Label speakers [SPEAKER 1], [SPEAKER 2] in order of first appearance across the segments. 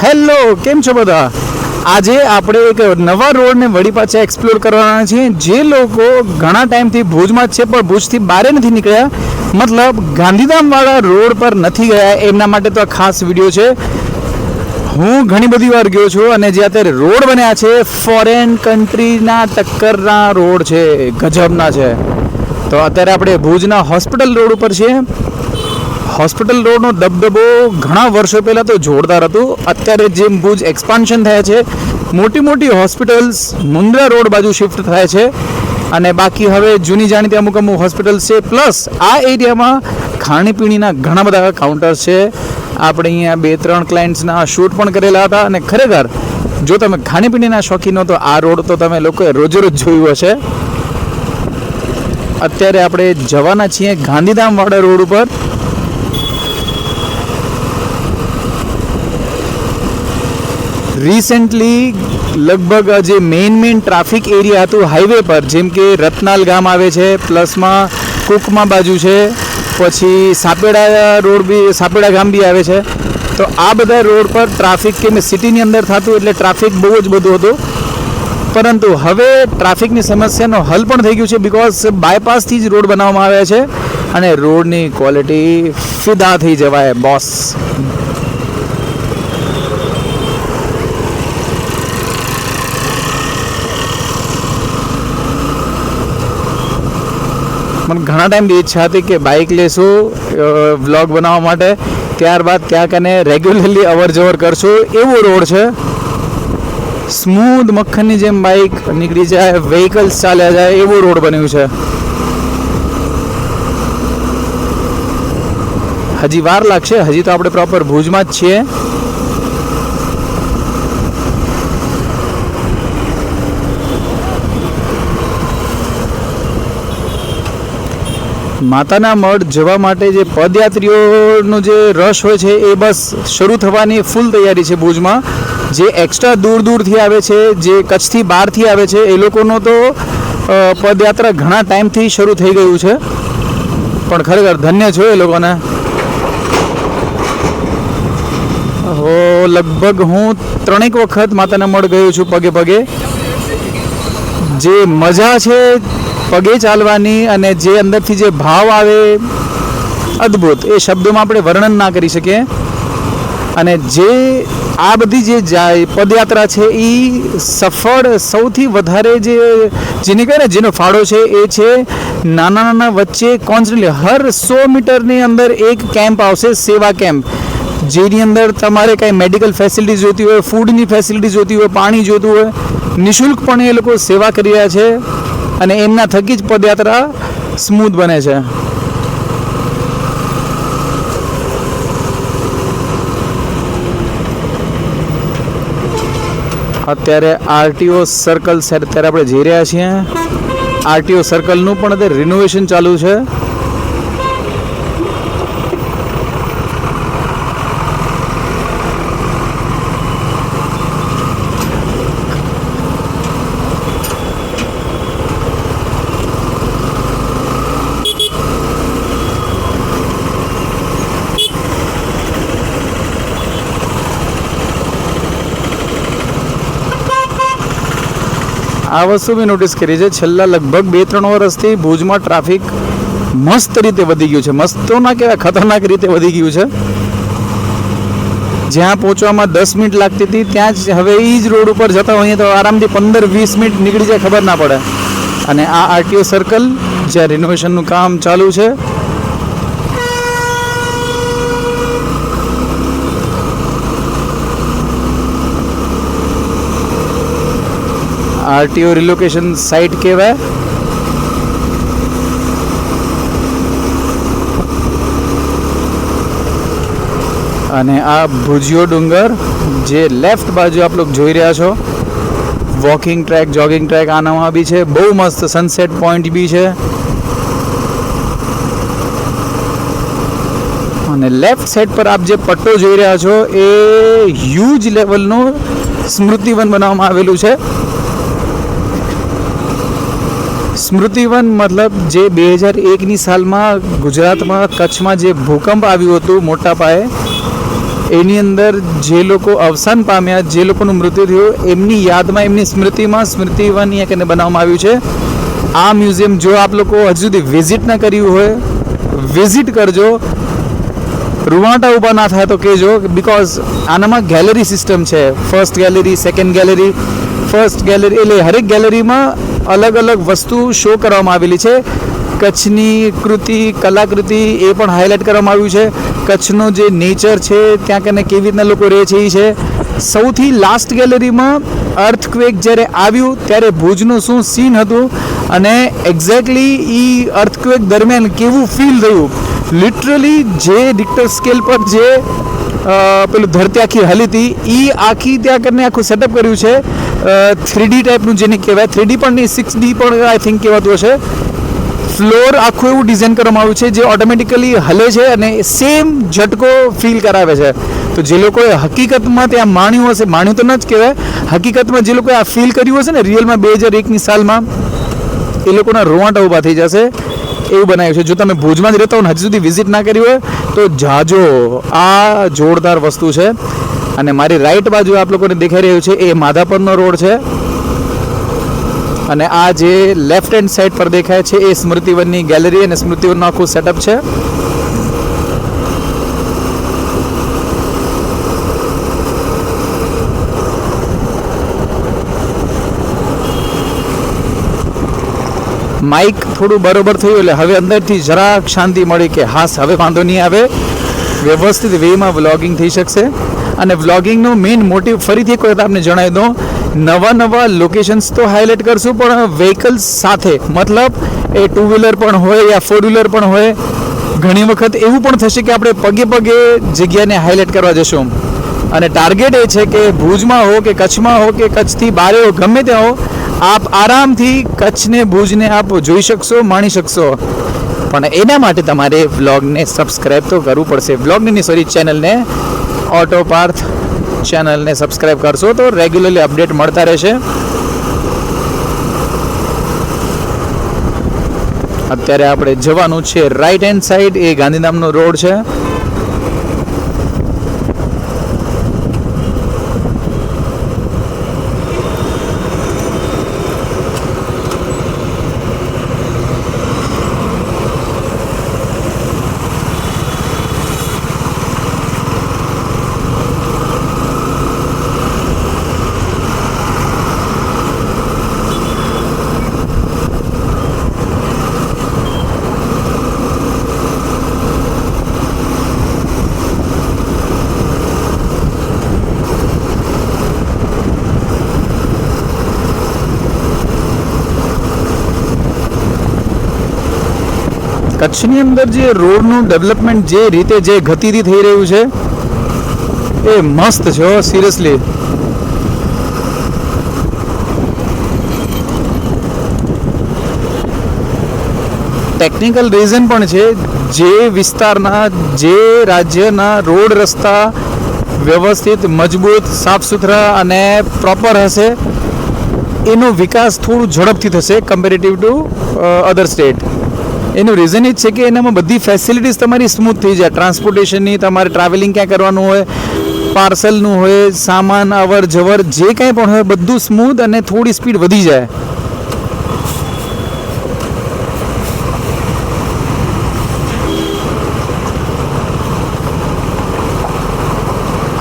[SPEAKER 1] Hello, કેમ છો બધા? આજે આપણે એક નવા રોડને વળી પાછા એક્સપ્લોર કરવાના છીએ. જે લોકો ઘણા ટાઈમથી ભુજમાં જ છે પણ ભુજથી બહાર નથી નીકળ્યા, મતલબ ગાંધીધામવાળા રોડ પર નથી ગયા, એમના માટે તો આ ખાસ વિડીયો છે. હું ઘણી બધી વાર ગયો છું અને જે અત્યારે રોડ બન્યા છે ફોરેન કન્ટ્રીના ટક્કરના રોડ છે, ગજબના છે. તો અત્યારે આપણે ભુજના હોસ્પિટલ રોડ ઉપર છીએ. હોસ્પિટલ રોડનો દબદબો ઘણા વર્ષો પહેલાં તો જોરદાર હતું. અત્યારે જેમ ભુજ એક્સપાન્શન થાય છે, મોટી મોટી હોસ્પિટલ્સ મુન્દ્રા રોડ બાજુ શિફ્ટ થાય છે અને બાકી હવે જૂની જાણીતી અમુક હોસ્પિટલ્સ છે. પ્લસ આ એરિયામાં ખાણીપીણીના ઘણા બધા કાઉન્ટર્સ છે. આપણે અહીંયા 2-3 ક્લાયન્ટ્સના શૂટ પણ કરેલા હતા અને ખરેખર જો તમે ખાણીપીણીના શોખીન હો તો આ રોડ તો તમે લોકોએ રોજે રોજ જોયું હશે. અત્યારે આપણે જવાના છીએ ગાંધીધામવાળા રોડ ઉપર. રિસેન્ટલી લગભગ જે મેઇન ટ્રાફિક એરિયા હતું હાઈવે પર, જેમ કે રતનાલ ગામ આવે છે, પ્લસમાં કુકમા બાજુ છે, પછી સાપેડા રોડ બી, સાપેડા ગામ બી આવે છે. તો આ બધા રોડ પર ટ્રાફિક કે સિટીની અંદર થતું એટલે ટ્રાફિક બહુ જ બધું હતું. પરંતુ હવે ટ્રાફિકની સમસ્યાનો હલ પણ થઈ ગયું છે, બિકોઝ બાયપાસથી જ રોડ બનાવવામાં આવ્યા છે અને રોડની ક્વોલિટી ફિદા થઈ જવાય બોસ. મને ઘણા ટાઈમથી ઈચ્છા હતી કે બાઇક લેશું વ્લોગ બનાવવા માટે, ત્યારબાદ ત્યાં કને રેગ્યુલરલી અવર જવર કરશું. એવો રોડ છે, સ્મૂધ મક્ખનની જેમ બાઇક નીકળી જાય, વ્હીકલ્સ ચાલ્યા જાય, એવો રોડ બન્યું છે. હજી વાર લાગશે, હજી તો આપણે પ્રોપર ભુજમાં જ છીએ. માતાના મઢ જવા માટે જે પદયાત્રીઓનો જે રશ હોય છે એ બસ શરૂ થવાની ફૂલ તૈયારી છે ભુજમાં. જે એક્સ્ટ્રા દૂરથી આવે છે, જે કચ્છથી બહારથી આવે છે, એ લોકોનો તો પદયાત્રા ઘણા ટાઈમથી શરૂ થઈ ગયું છે. પણ ખરેખર ધન્ય છો એ લોકોને. લગભગ હું 3 વખત માતાના મઢ ગયો છું પગે. જે મજા છે પગે ચાલવાની અને જે અંદરથી જે ભાવ આવે, અદ્ભુત, એ શબ્દોમાં આપણે વર્ણન ના કરી શકીએ. અને જે આ બધી જે પદયાત્રા છે એ સફળ સૌથી વધારે જેને કહે ને જેનો ફાળો છે એ છે નાના વચ્ચે કોન્સ્ટન્ટલી હર 100 મીટરની અંદર એક કેમ્પ આવશે, સેવા કેમ્પ, જેની અંદર તમારે કાંઈ મેડિકલ ફેસિલિટી જોઈતી હોય, ફૂડની ફેસિલિટી જોઈતી હોય, પાણી જોઈતું હોય, નિઃશુલ્કપણે એ લોકો સેવા કરી રહ્યા છે અને એમના થકી જ પદયાત્રા સ્મૂથ બને છે. અત્યારે આરટીઓ સર્કલ અત્યારે આપણે જઈ રહ્યા છીએ. આરટીઓ સર્કલનું પણ અત્યારે રિનોવેશન ચાલુ છે. આ વસ્તુ મેં નોટિસ કરી છે, છેલ્લા લગભગ 2-3 વર્ષથી ભુજમાં ટ્રાફિક મસ્ત રીતે વધી ગયું છે. મસ્ત તો ના કહેવાય, ખતરનાક રીતે વધી ગયું છે. જ્યાં પહોંચવામાં 10 મિનિટ લાગતી હતી ત્યાં જ હવે એ જ રોડ ઉપર જતા હોઈએ તો આરામથી 15-20 મિનિટ નીકળી જાય, ખબર ના પડે. અને આ આરટીઓ સર્કલ જ્યાં રિનોવેશનનું કામ ચાલુ છે, આરટીઓ રિલોકેશન સાઇટ કહેવાય. અને આ ભુજિયો ડુંગર જે લેફ્ટ બાજુ આપ લોકો જોઈ રહ્યા છો, વોકિંગ ટ્રેક, જોગિંગ ટ્રેક આનામાં બી છે. બહુ મસ્ત સનસેટ પોઈન્ટ બી છે. અને લેફ્ટ સાઈડ પર આપ જે પટ્ટો જોઈ રહ્યા છો એ હ્યુજ લેવલનું સ્મૃતિવન બનાવવામાં આવેલું છે. સ્મૃતિવન મતલબ જે 2001ની સાલમાં ગુજરાતમાં કચ્છમાં જે ભૂકંપ આવ્યું હતું મોટા પાયે, એની અંદર જે લોકો અવસાન પામ્યા, જે લોકોનું મૃત્યુ થયું, એમની યાદમાં, એમની સ્મૃતિમાં સ્મૃતિવન અહીંયા કને બનાવવામાં આવ્યું છે. આ મ્યુઝિયમ જો આપ લોકો હજુ સુધી વિઝિટ ના કર્યું હોય, વિઝિટ કરજો. રૂવાટા ઊભા ના થાય તો કહેજો, બિકોઝ આનામાં ગેલેરી સિસ્ટમ છે. First gallery, second gallery. First gallery એટલે હરેક ગેલેરીમાં અલગ અલગ વસ્તુ શો કરવામાં આવેલી છે. કચ્છની કૃતિ, કલાકૃતિ એ પણ હાઇલાઇટ કરવામાં આવ્યું છે. કચ્છનો જે નેચર છે, ત્યાં કને કેવી રીતના લોકો રહે છે એ છે. સૌથી લાસ્ટ ગેલેરીમાં અર્થક્વેક જ્યારે આવ્યું ત્યારે ભુજનું શું સીન હતું અને એક્ઝેક્ટલી એ અર્થક્વેક દરમિયાન કેવું ફીલ થયું. લિટરલી જે રિક્ટર સ્કેલ પર જે પેલું ધરતી આખી હલી હતી એ આખી ત્યાં કરીને આખું સેટઅપ કર્યું છે. 3D ટાઈપનું જેને કહેવાય, 3D પણ નહીં, 6D પણ આઈ થિંક કહેવાતું હશે. ફ્લોર આખું એવું ડિઝાઇન કરવામાં આવ્યું છે જે ઓટોમેટિકલી હલે છે અને સેમ ઝટકો ફીલ કરાવે છે. તો જે લોકોએ હકીકતમાં ત્યાં માણ્યું હશે, માણ્યું તો ન જ કહેવાય, હકીકતમાં જે લોકોએ આ ફીલ કર્યું હશે ને રિયલમાં 2001ની સાલમાં, એ લોકોના રોવાટા ઊભા થઈ જશે એવું બનાવ્યું છે. જો તમે ભુજમાં જ રહેતા હો ને હજી સુધી વિઝિટ ના કરી હોય તો જાજો. આ જોરદાર વસ્તુ છે. અને મારી રાઈટ બાજુ આપ લોકોને દેખાઈ રહ્યું છે એ માધાપરનો રોડ છે અને આ જે લેફ્ટ હેન્ડ સાઈડ પર દેખાય છે એ સ્મૃતિવનની ગેલેરી અને સ્મૃતિવનનું આખું સેટઅપ છે. માઇક થોડું બરોબર થયું એટલે હવે અંદરથી જરાક શાંતિ મળી કે હાસ હવે વાંધો નહીં આવે, વ્યવસ્થિત વેમાં વ્લોગિંગ થઈ શકશે. અને વ્લોગિંગનો મેઇન મોટિવ ફરીથી એક વખત આપને જણાવી દઉં, નવા લોકેશન્સ તો હાઇલાઇટ કરશું પણ વ્હીકલ્સ સાથે, મતલબ એ 2 વ્હીલર પણ હોય યા 4 વ્હીલર પણ હોય. ઘણી વખત એવું પણ થશે કે આપણે પગે જગ્યાને હાઇલાઇટ કરવા જશું અને ટાર્ગેટ એ છે કે ભુજમાં હો કે કચ્છમાં હો કે કચ્છથી બહાર હો, ગમે ત્યાં હો, આપ આરામથી કચ્છને ભુજને આપ જોઈ શકશો, માણી શકશો. પણ એના માટે તમારે વ્લોગને સબસ્ક્રાઈબ તો કરવું પડશે. વ્લોગની સોરી ચેનલને, ઓટો પાર્થ ચેનલને સબસ્ક્રાઈબ કરશો તો રેગ્યુલરલી અપડેટ મળતા રહેશે. અત્યારે આપણે જવાનું છે રાઈટ હેન્ડ સાઈડ, એ ગાંધીધામનો રોડ છે. કચ્છની અંદર જે રોડનું ડેવલપમેન્ટ જે રીતે જે ગતિથી થઈ રહ્યું છે એ મસ્ત છે સિરિયસલી. ટેકનિકલ રીઝન પણ છે. જે વિસ્તારના, જે રાજ્યના રોડ રસ્તા વ્યવસ્થિત, મજબૂત, સાફ સુથરા અને પ્રોપર હશે એનો વિકાસ થોડું ઝડપથી થશે કમ્પેરેટિવ ટુ અધર સ્ટેટ. એનું રીઝન એ જ છે કે એનામાં બધી ફેસિલિટીઝ તમારી સ્મૂથ થઈ જાય. ટ્રાન્સપોર્ટેશનની, તમારે ટ્રાવેલિંગ ક્યાં કરવાનું હોય, પાર્સલનું હોય, સામાન અવર જવર જે કાંઈ પણ હોય બધું સ્મૂથ અને થોડી સ્પીડ વધી જાય.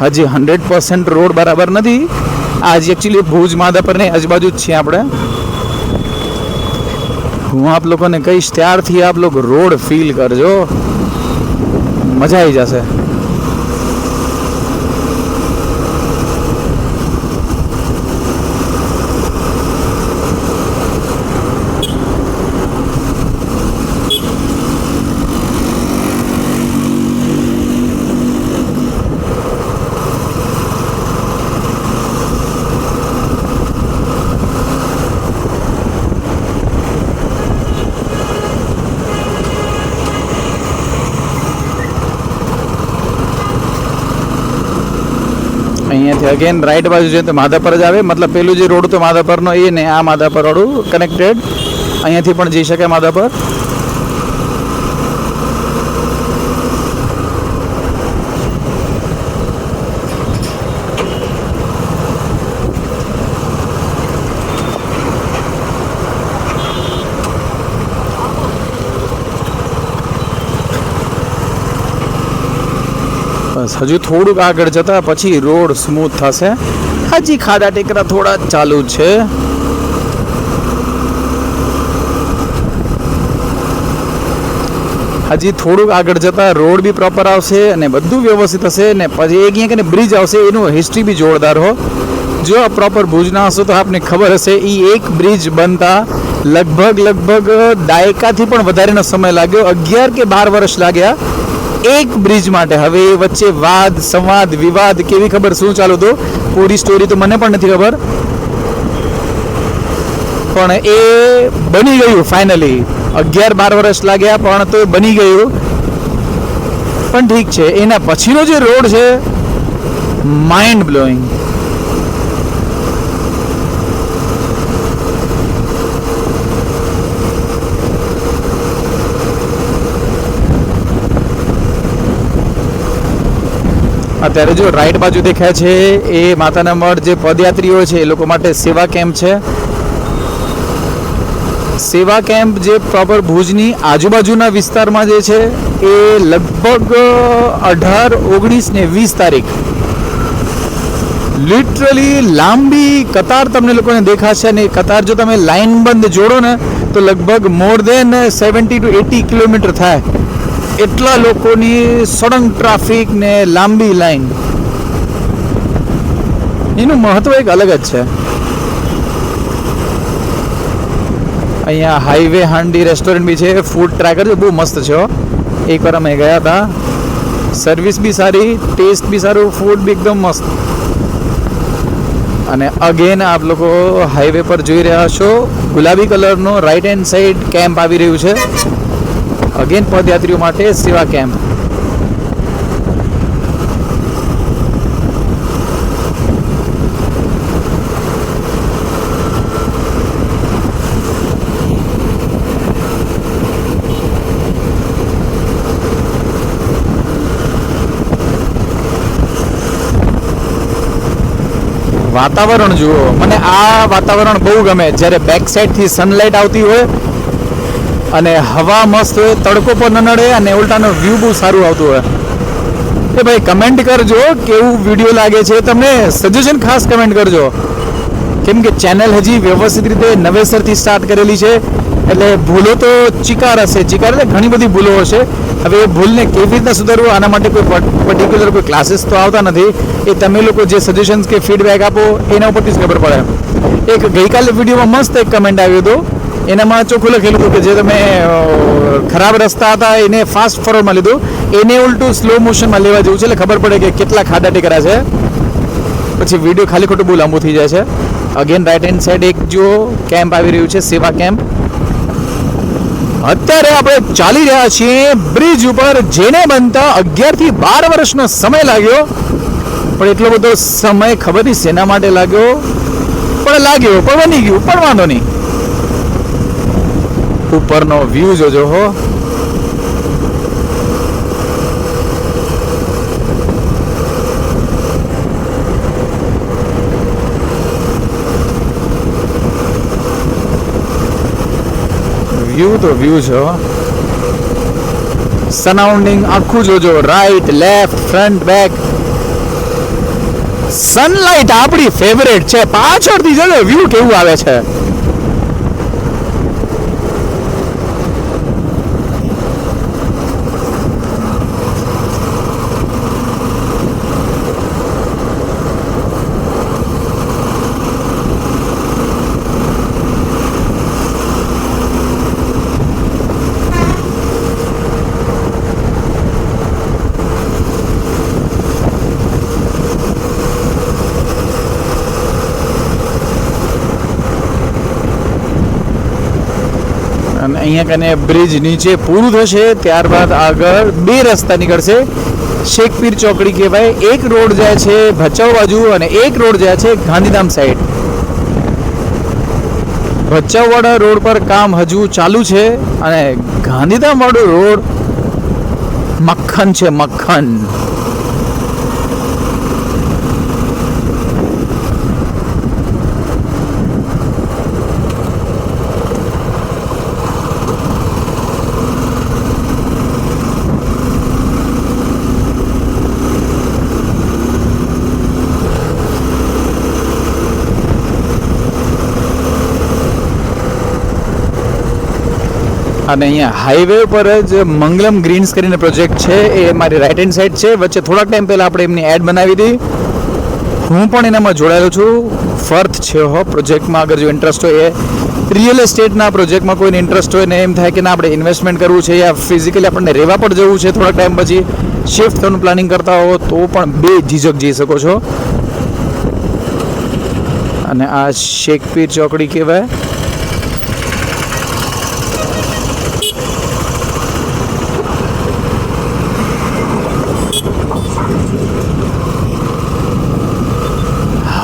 [SPEAKER 1] હજી 100% રોડ બરાબર નથી. આજે એકચ્યુઅલી ભુજ માધાપરની આજુબાજુ જ છીએ આપણે. હું આપ લોકોને કહીશ ત્યારથી આપ લોકો રોડ ફીલ કરજો, મજા આવી જશે. અહીંયાથી અગેન રાઈટ બાજુ છે તો માધાપર જ આવે, મતલબ પેલું જે રોડ તો માધાપરનો એ ને આ માધાપર રોડ કનેક્ટેડ. અહીંયાથી પણ જઈ શકે માધાપર. બસ હજુ થોડુંક આગળ જતા પછી રોડ સ્મૂથ થશે. હજી ખાડા ટેકરા થોડા ચાલુ છે. હજી થોડુંક આગળ જતા રોડ બી પ્રોપર આવશે અને બધું વ્યવસ્થિત હશે. ને પછી એક અહીંયા કને બ્રિજ આવશે, એનું હિસ્ટ્રી બી જોરદાર હો. જો આ પ્રોપર ભુજના હશો તો આપને ખબર હશે એ એક બ્રિજ બનતા લગભગ દાયકાથી પણ વધારેનો સમય લાગ્યો. 11 કે 12 વર્ષ લાગ્યા એક બ્રિજ માટે. હવે વચ્ચે વાદ સંવાદ વિવાદ કેવી ખબર શું ચાલુ હતો, પૂરી સ્ટોરી તો મને પણ નથી ખબર, પણ એ બની ગયું ફાઇનલી. 11-12 વર્ષ લાગ્યા પણ તો બની ગયું. પણ ઠીક છે, એના પછીનો જે રોડ છે માઇન્ડ બ્લોઈંગ. અત્યારે જો રાઈટ બાજુ દેખાય છે એ માતાના મઢ જે પદયાત્રીઓ છે એ લોકો માટે સેવા કેમ્પ છે. સેવા કેમ્પ જે પ્રોપર ભુજની આજુબાજુના વિસ્તારમાં જે છે એ લગભગ 18, 19 ને 20 તારીખ લિટરલી લાંબી કતાર તમને લોકોને દેખાશે. અને કતાર જો તમે લાઈન બંધ જોડો ને તો લગભગ મોર દેન 70 to 80 કિલોમીટર થાય. એટલા લોકોની સળંગ ટ્રાફિક ને લાંબી લાઈન. એનું મહત્વ એક અલગ જ છે. અહીંયા હાઈવે હાંડી રેસ્ટોરન્ટ બી છે, ફૂડ ટ્રેકર છે, બહુ મસ્ત છે. એકવાર અમે ગયા હતા, સર્વિસ બી સારી, ટેસ્ટ બી સારું, ફૂડ બી એકદમ મસ્ત. અને અગેન આપ લોકો હાઈવે પર જોઈ રહ્યા છો ગુલાબી કલરનો રાઈટ હેન્ડ સાઈડ કેમ્પ આવી રહ્યું છે. અગેન પદયાત્રીઓ માટે સેવા કેમ્પ. વાતાવરણ જુઓ, મને આ વાતાવરણ બહુ ગમે. જ્યારે બેક સાઈડથી સનલાઇટ આવતી હોય અને હવા મસ્ત હોય, તડકો પણ ન નડે અને ઉલટાનો વ્યૂ બહુ સારું આવતું હોય. એ ભાઈ કમેન્ટ કરજો કેવું વિડીયો લાગે છે તમને, સજેશન ખાસ કમેન્ટ કરજો. કેમ કે ચેનલ હજી વ્યવસ્થિત રીતે નવેસરથી સ્ટાર્ટ કરેલી છે, એટલે ભૂલો તો ચિકાર હશે. ચિકાર એટલે ઘણી બધી ભૂલો હશે. હવે એ ભૂલને કેવી રીતના સુધારવું, આના માટે કોઈ પર્ટિક્યુલર કોઈ ક્લાસીસ તો આવતા નથી. એ તમે લોકો જે સજેશન્સ કે ફીડબેક આપો એના ઉપરથી જ ખબર પડે. એક ગઈકાલે વિડીયોમાં મસ્ત એક કમેન્ટ આવ્યું હતું, એનામાં ચોખ્ખું લખેલું હતું કે જે તમે ખરાબ રસ્તા હતા એને ફાસ્ટ ફોરવર્ડમાં લીધું, એને ઉલટું સ્લો મોશનમાં લેવા જેવું છે, એટલે ખબર પડે કે કેટલા ખાડા ટેકરા છે. પછી વિડીયો ખાલી ખોટું બહુ લાંબુ થઈ જાય છે. અગેન રાઈટ હેન્ડ સાઈડ એક જો કેમ્પ આવી રહ્યું છે, સેવા કેમ્પ. અત્યારે આપણે ચાલી રહ્યા છીએ બ્રિજ ઉપર, જેને બનતા 11 થી 12 વર્ષનો સમય લાગ્યો. પણ એટલો બધો સમય ખબર નહીં શેના માટે લાગ્યો, પણ લાગ્યો, પણ બની ગયું, પણ વાંધો નહીં. ઉપરનો વ્યૂ જોજો હો. વ્યૂ તો વ્યૂ છે. સરાઉન્ડિંગ આખું જોજો, right left front back. Sunlight આપણી ફેવરેટ છે. પાછળથી જોજો વ્યૂ કેવું આવે છે. અને અહીંયા કને બ્રિજ નીચે પૂરું થશે, ત્યારબાદ આગળ 2 રસ્તા નીકળશે. શેખપીર ચોકડી કહેવાય. એક રોડ જાય છે ભચાઉ બાજુ અને એક રોડ જાય છે ગાંધીધામ સાઈડ. ભચાઉ વાળા રોડ પર કામ હજુ ચાલુ છે અને ગાંધીધામ વાળો રોડ મક્ખન છે, મક્ખન. અને અહીંયા હાઈવે પર જ મંગલમ ગ્રીન્સ કરીને પ્રોજેક્ટ છે, એ મારી રાઈટ હેન્ડ સાઈડ છે. વચ્ચે થોડાક ટાઈમ પહેલાં આપણે એમની એડ બનાવી હતી. હું પણ એનામાં જોડાયેલો છું. ફર્થ છે હો પ્રોજેક્ટમાં. અગર જો ઇન્ટરેસ્ટ હોય, એ રિયલ એસ્ટેટના પ્રોજેક્ટમાં કોઈને ઇન્ટરેસ્ટ હોય ને એમ થાય કે ના આપણે ઇન્વેસ્ટમેન્ટ કરવું છે યા ફિઝિકલી આપણને રહેવા પણ જવું છે, થોડાક ટાઈમ પછી શિફ્ટ થવાનું પ્લાનિંગ કરતા હો તો પણ બે ઝીઝક જઈ શકો છો. અને આ શેખપીર ચોકડી કહેવાય.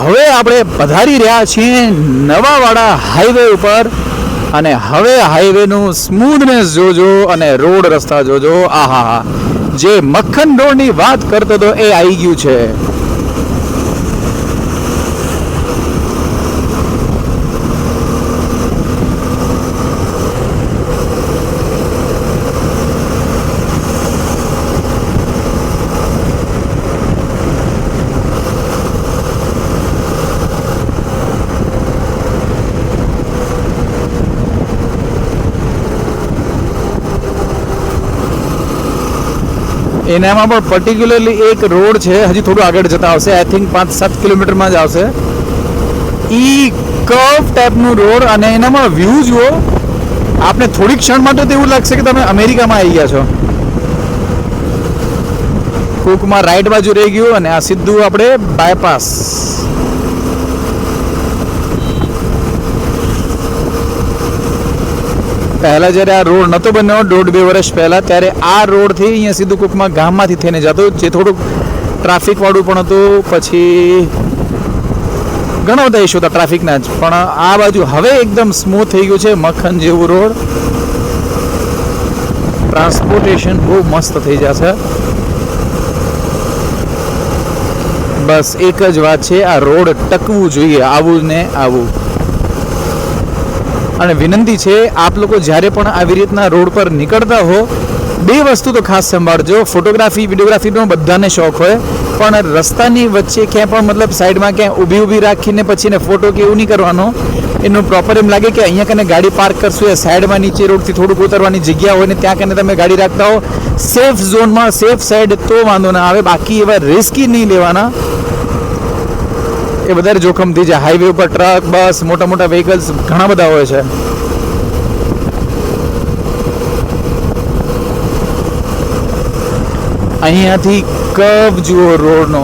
[SPEAKER 1] હવે આપણે પધારી રહ્યા છીએ નવાવાડા હાઈવે ઉપર. અને હવે હાઈવેનું સ્મૂથનેસ જોજો અને રોડ રસ્તા જોજો. આહા, જે મક્ખન રોડની વાત કરતો હતો એ આવી ગયું છે. એનામાં પણ પર્ટિક્યુલરલી એક રોડ છે, હજી થોડું આગળ જતા આવશે, આઈ થિંક 5-7 કિલોમીટરમાં જ આવશે. ઈ કર્વ ટાઈપનું રોડ અને એનામાં વ્યૂ જુઓ. આપને થોડીક ક્ષણ માટે તો એવું લાગશે કે તમે અમેરિકામાં આવી ગયા છો. કુકમાં રાઈટ બાજુ રહી ગયું અને આ સીધું આપણે બાયપાસ. પહેલાં જ્યારે આ રોડ નહોતો બન્યો 1.5-2 વર્ષ પહેલાં, ત્યારે આ રોડથી અહીંયા સીધું કુકમાં ગામમાંથી થઈને જતું, જે થોડુંક ટ્રાફિકવાળું પણ હતું. પછી ઘણા બધા ઇસ્યુ હતા ટ્રાફિકના જ, પણ આ બાજુ હવે એકદમ સ્મૂથ થઈ ગયું છે, મક્ખન જેવું રોડ. ટ્રાન્સપોર્ટેશન બહુ મસ્ત થઈ જશે. બસ એક જ વાત છે, આ રોડ ટકવું જોઈએ, આવું ને આવું. અને વિનંતી છે, આપ લોકો જ્યારે પણ આવી રીતના રોડ પર નીકળતા હો, બે વસ્તુ તો ખાસ સંભાળજો. ફોટોગ્રાફી વિડીયોગ્રાફીનો બધાને શોખ હોય, પણ રસ્તાની વચ્ચે ક્યાંય પણ મતલબ સાઈડમાં ક્યાંય ઊભી રાખીને પછી ને ફોટો કે એવું નહીં કરવાનો. એનું પ્રોપર એમ લાગે કે અહીંયા કને ગાડી પાર્ક કરશું, એ સાઈડમાં નીચે રોડથી થોડુંક ઉતરવાની જગ્યા હોય ને ત્યાં કને તમે ગાડી રાખતા હો સેફ ઝોનમાં, સેફ સાઈડ, તો વાંધો ના આવે. બાકી એવા રિસ્કી નહીં લેવાના, એ વધારે જોખમથી જાય. હાઈવે ઉપર ટ્રક, બસ, મોટા મોટા વ્હીકલ્સ ઘણા બધા હોય છે. અહીંયાથી કર્વ જુઓ રોડનો.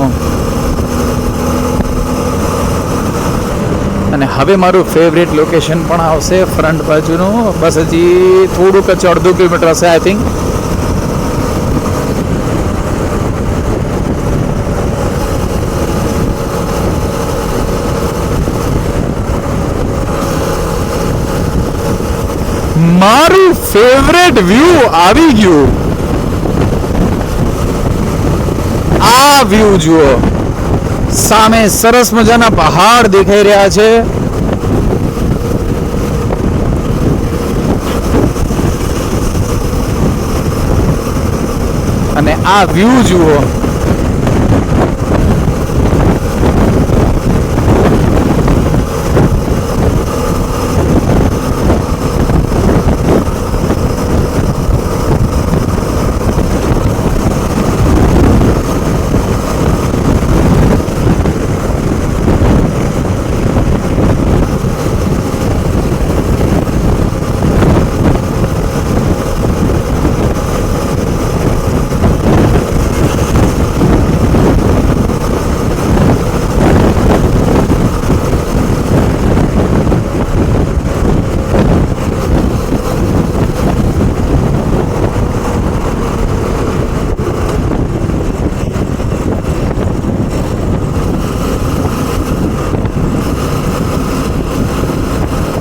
[SPEAKER 1] અને હવે મારું ફેવરેટ લોકેશન પણ આવશે ફ્રન્ટ બાજુનું. બસ હજી થોડુંક જ 1.5 કિલોમીટર હશે આઈ થિંક. મારું ફેવરેટ વ્યૂ આવી ગયું. આ વ્યૂ જુઓ, સામે સરસ મજાના પહાડ દેખાઈ રહ્યા છે. અને આ વ્યૂ જુઓ,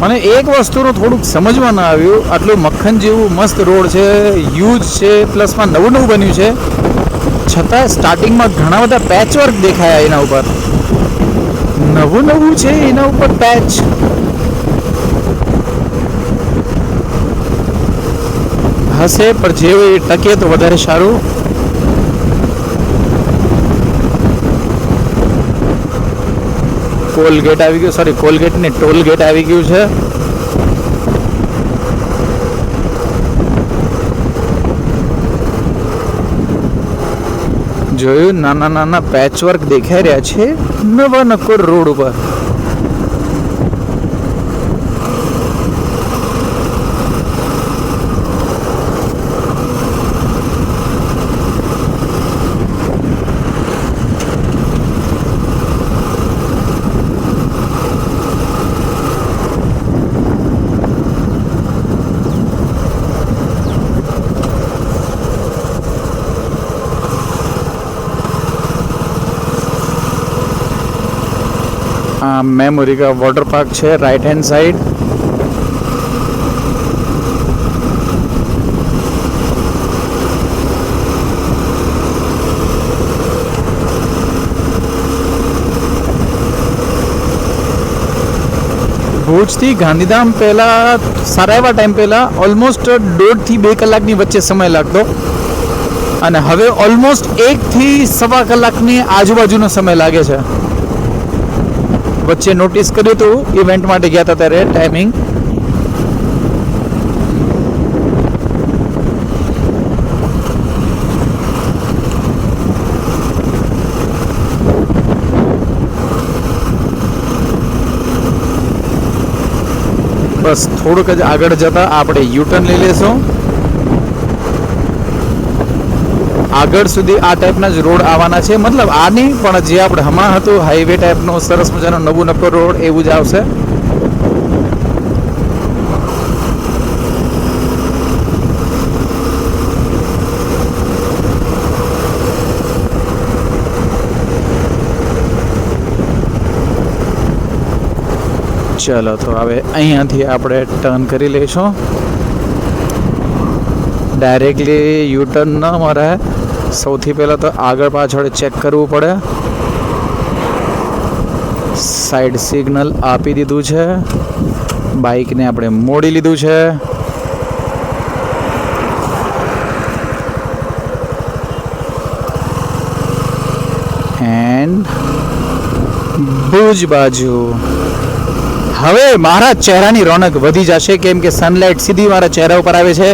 [SPEAKER 1] મને એક વસ્તુનું થોડુંક સમજવા ના આવ્યું. આટલું મક્ખન જેવું મસ્ત રોડ છે, યુઝ છે, પ્લસમાં નવું બન્યું છે, છતાં સ્ટાર્ટિંગમાં ઘણા બધા પેચવર્ક દેખાયા એના ઉપર. નવું છે એના ઉપર પેચ. હશે પણ જેવું એ ટકે તો વધારે સારું. કોલગેટ આવી ગયું, સોરી કોલગેટ ને ટોલ ગેટ આવી ગયું છે. જોયું નાના નાના પેચવર્ક દેખાઈ રહ્યા છે નવા નકોર રોડ ઉપર. मेमोरी का वाटर पार्क है राइट हैंड साइड. ભુજથી ગાંધીધામ પહેલાં સારા એવા ટાઈમ પહેલાં ઓલમોસ્ટ 1.5 થી 2 કલાકની વચ્ચે સમય લાગતો અને હવે ઓલમોસ્ટ 1 થી 1.25 કલાકની આજુબાજુનો સમય લાગે છે. વચ્ચે નોટિસ કર્યું હતું ઇવેન્ટ માટે ગયા હતા ત્યારે ટાઈમિંગ. બસ થોડુંક જ આગળ જતા આપણે યુટર્ન લઈ લેશું. આગળ સુધી આ ટાઈપના જ રોડ આવવાના છે, મતલબ આ નહીં પણ જે આપણે હમણાં હતું હાઈવે ટાઈપનો સરસ મજાનો નવું નક્કો રોડ એવું જ આવશે. ચલો તો હવે અહીંયાથી આપણે ટર્ન કરી લઈશું. ડાયરેક્ટલી યુટર્ન ન મારે, સૌથી પહેલાં તો આગળ પાછળ ચેક કરવું પડે. સાઈડ સિગ્નલ આપી દીધું છે, બાઇકને આપણે મોડી લીધું છે. એન્ડ ભુજ બાજુ હવે મારા ચહેરાની રોનક વધી જશે, કેમ કે સનલાઇટ સીધી મારા ચહેરા ઉપર આવે છે.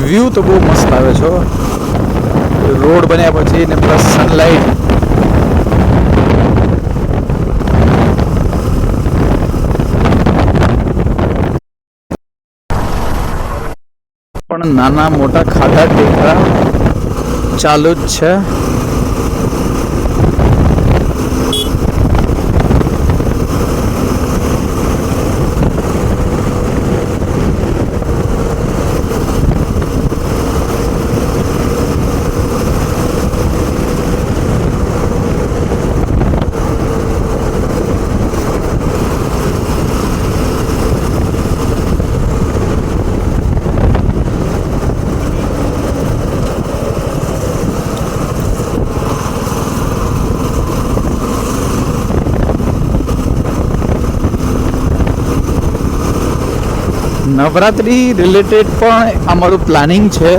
[SPEAKER 1] વ્યૂ તો બહુ મસ્ત આવે છે, રોડ બન્યા પછી ને પ્લસ સનલાઇટ. પણ નાના મોટા ખાડા ટેકરા ચાલુ જ છે. નવરાત્રી રિલેટેડ પણ અમારું પ્લાનિંગ છે